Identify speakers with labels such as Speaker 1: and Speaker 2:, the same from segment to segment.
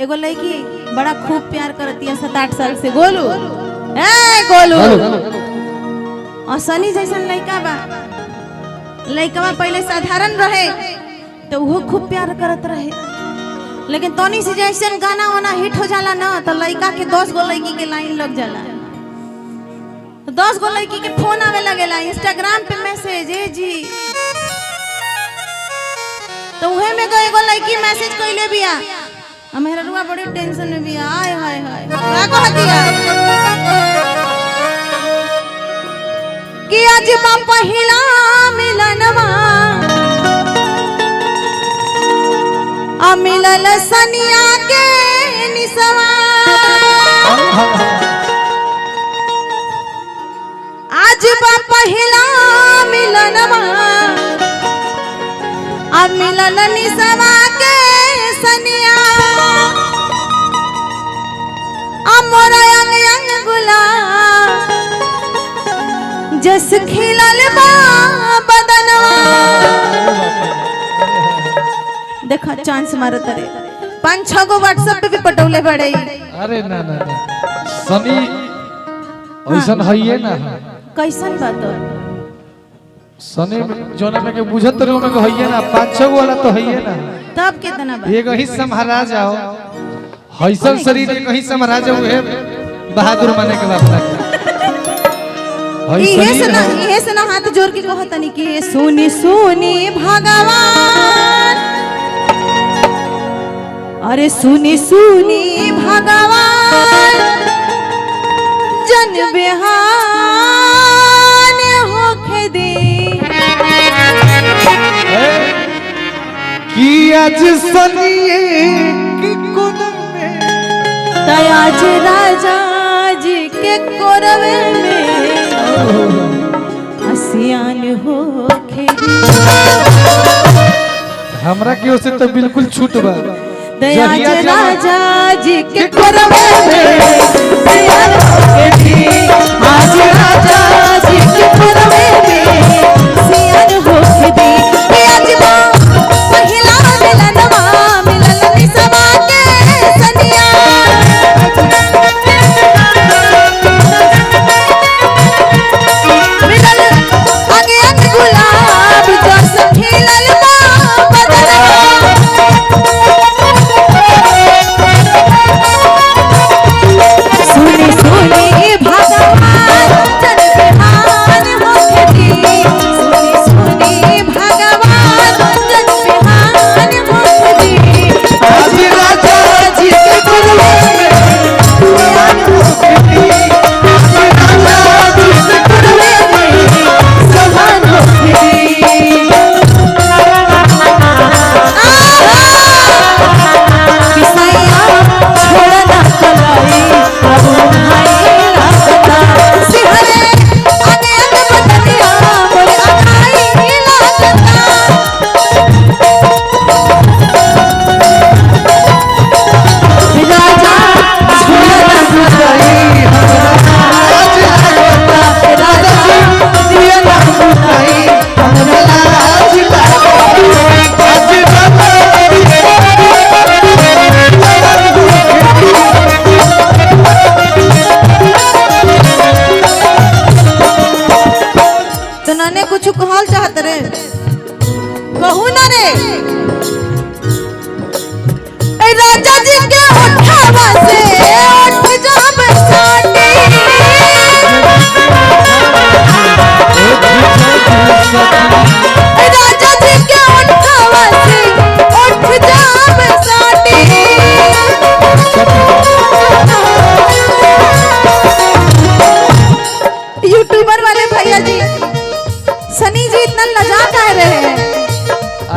Speaker 1: एगो लड़की बड़ा खूब प्यार करती है 7-8 साल से गोलू। ए गोलू और सनी जैसन लड़का बा। लड़का पहले साधारण रहे तो वो खूब प्यार करत रहे, लेकिन तोनी से जैसे गाना वाना हिट हो जाला ना तो लड़का के 10 गो लड़की के लाइन लग जाला, तो 10 गो लड़की के फोन आवे लगेला, इंस्टाग्राम पे मैसेज ए जी। तो उहे में एगो लड़की मैसेज कइले बिया, मेरा रुआ बड़ी टेंशन में बिया। हाय हाय हाय का कहतिया कि आज बा पहिला मिलनवा आ मिलल सनिया के निसवा। आज बा पहिला मिलनवा आ मिलल निसवा के सनिया। मोरा अंग अंग गुलाब जस खिलल बा बदनवा। देखा चांस मारत रे 5-6 गो व्हाट्सएप पे भी पटौले बड़े।
Speaker 2: अरे ना ना ना सनी ऐसन हइए ना।
Speaker 1: कैसन बात
Speaker 2: सनी जोना में के बुझत रहो में हइए ना, 5-6 गो वाला तो हइए ना।
Speaker 1: तब कितना बा
Speaker 2: एगो ही संभाला जाओ, हइसन शरीर एक ही संभाला जाओ, है बहादुर माने के बात ना।
Speaker 1: इहे से ना हाथ जोड़ के कहतनी कि सुनी सुनी भगवान, अरे सुनी सुनी भगवान जन बिहान होखे दे
Speaker 2: कि आज सनिए की कोन में
Speaker 1: तयाज राजा जी के कोरवे में हसियान होखे दे।
Speaker 2: हमरा की ओर से तो बिल्कुल छूट बा।
Speaker 1: दयाज राजा जी के कोरवे में हसियान होखे दे। आज राजा जी के कोरवे में हसियान होखे दे। आज बा पहिला मिलनवा मिलल निसवा के सनिया। मिलल अंग अंग गुलाब जस खिलल बा बदनवा। सुनी सुनी भगवान जन बिहान होखे दे। सुनी सुनी भगवान जन बिहान होखे दे।
Speaker 2: आज राजा जी के कोरवे में हसियान होखे दे। आज राजा जी के कोरवे में
Speaker 1: समान होखे दे। किसैया छोड़ना कलाई अब भाई लागता। सिहरे अंग अंग बदनिया मोरे अखाई लागता। राजा छोड़ना कलाई
Speaker 2: आज लागता।
Speaker 1: राजा
Speaker 2: दिया ना सुनाई हमरा लाज लागता। आज
Speaker 1: तो नाने कुछ कहल चाहत रे कहू ना रे। ए राजा जी के उठावा से उठ जाब साटी। ए राजा जी के उठावा से उठ जाब साटी। यूट्यूबर वाले भैया जी सनी जी इतना लजा कह रहे हैं।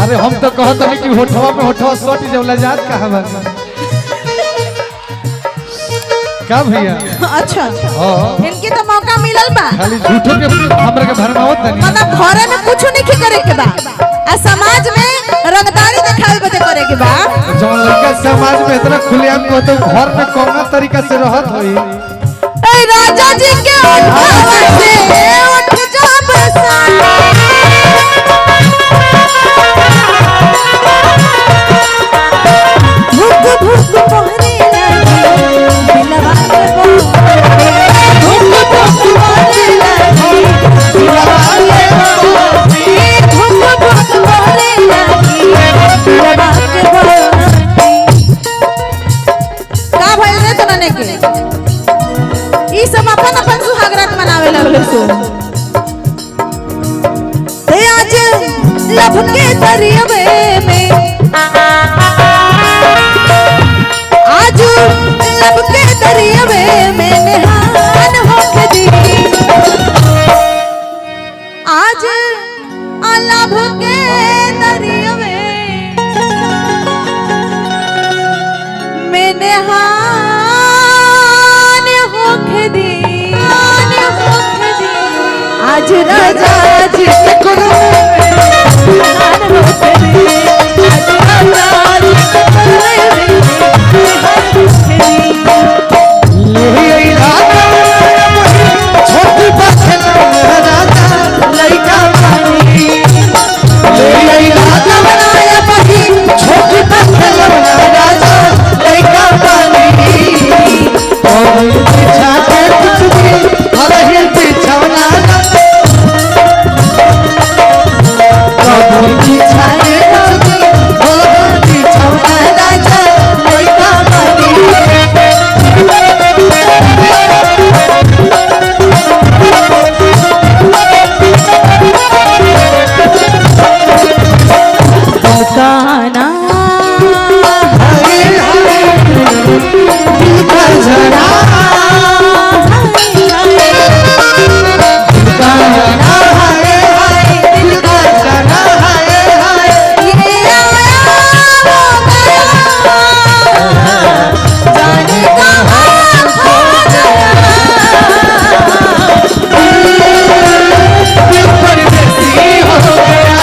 Speaker 2: अरे हम तो कहत नहीं कि होठवा में होठवा सट जब लजात कहां बा का भैया।
Speaker 1: अच्छा
Speaker 2: हां
Speaker 1: इनके तो मौका मिलल बा,
Speaker 2: खाली झूठो के हमरा के भरमावत नहीं।
Speaker 1: मतलब घरे में कुछ नहीं करे के बा आ समाज में रंगदारी दिखावे बदे करे के बा।
Speaker 2: जौन लड़का समाज में इतना खुलेआम को तो घर में कौन तरीका से रहत होई।
Speaker 1: ए राजा जी के उठावा से उठ जाब साटी। भूख भूख पहर आज राजा जी के कुरवे में हार होते रे आज राजा जी के कुरवे में हार होते रे
Speaker 2: ले आइला छोटी बच्चन राजा लइका बानी ले आइला बनाया बही छोटी बच्चन राजा लइका बानी और पीछा के कुछ भी हरही बिछौना कबूल पीछा के कुछ भी हरही बिछौना राजा लइका बानी
Speaker 1: गाना
Speaker 2: हरे हरे दिल का जरा गाना हरे हरे दिल का जरा हरे हरे
Speaker 1: ये आया वो गया जाने कहाँ खो
Speaker 2: दिल परदेसी हो गया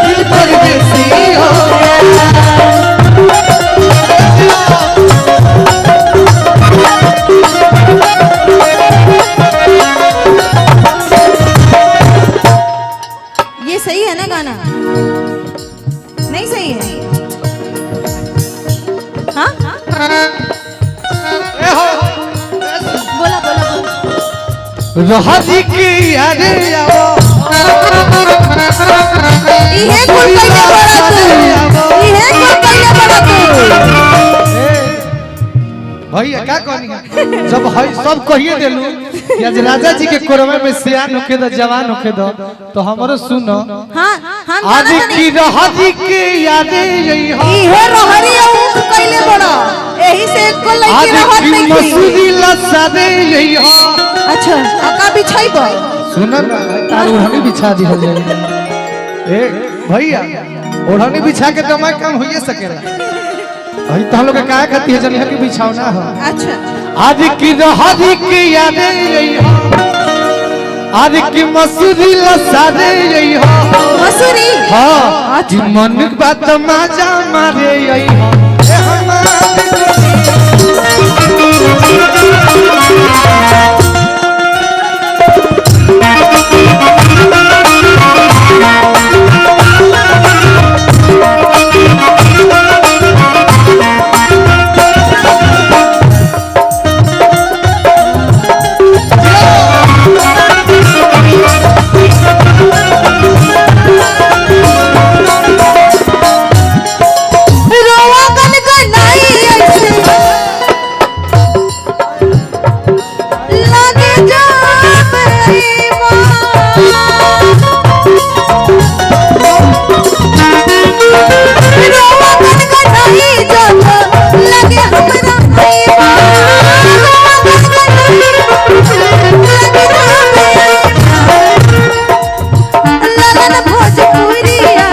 Speaker 2: दिल परदेसी हो
Speaker 1: ये सही है ना गाना? नहीं सही है? हाँ?
Speaker 2: ए हो
Speaker 1: बोला बोला बोला।
Speaker 2: रहती की यादें आओ
Speaker 1: इहे कुल कइले बड़ा तू। इहे कुल कइले बड़ा तू।
Speaker 2: भैया क्या कहनी जब है सब कहिए देलू कि आज राजा जी के कोरवे में सियान होके दो जवान होके दो तो हमरो सुनो
Speaker 1: हाँ हम
Speaker 2: आज
Speaker 1: गाना
Speaker 2: की रहती की यादें यही हो
Speaker 1: इहे रहरी औंठ कइले बड़ा। एही से एको लइकी
Speaker 2: आज
Speaker 1: रहत
Speaker 2: की
Speaker 1: नहीं थी।
Speaker 2: मसूदी लसादे यही हो
Speaker 1: अच्छा अका बिछाइबो।
Speaker 2: सुनो ना तार ओढ़नी बिछा दी हो जाए ए भैया ओढ़नी बिछा के तो मैं काम होइए सकेला अभी तो हम लोग का कहती है जनिया की बिछावना हो
Speaker 1: अच्छा
Speaker 2: आज की रहती की यादें यही हो आज की मसूदी लसादे यही हो
Speaker 1: मसूरी
Speaker 2: हाँ कि मन बात मजा मारे यही हो ए हमारे
Speaker 1: रोवा गनगनाई ऐसे लगे जाबे रोवा गनगनाई जब लगे हमरा भईवा रोवा गनगनाई लगे जाबे लगन भोजपुरिया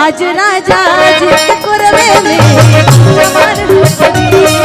Speaker 1: आज राजा जी के कुरवे में हार होते रे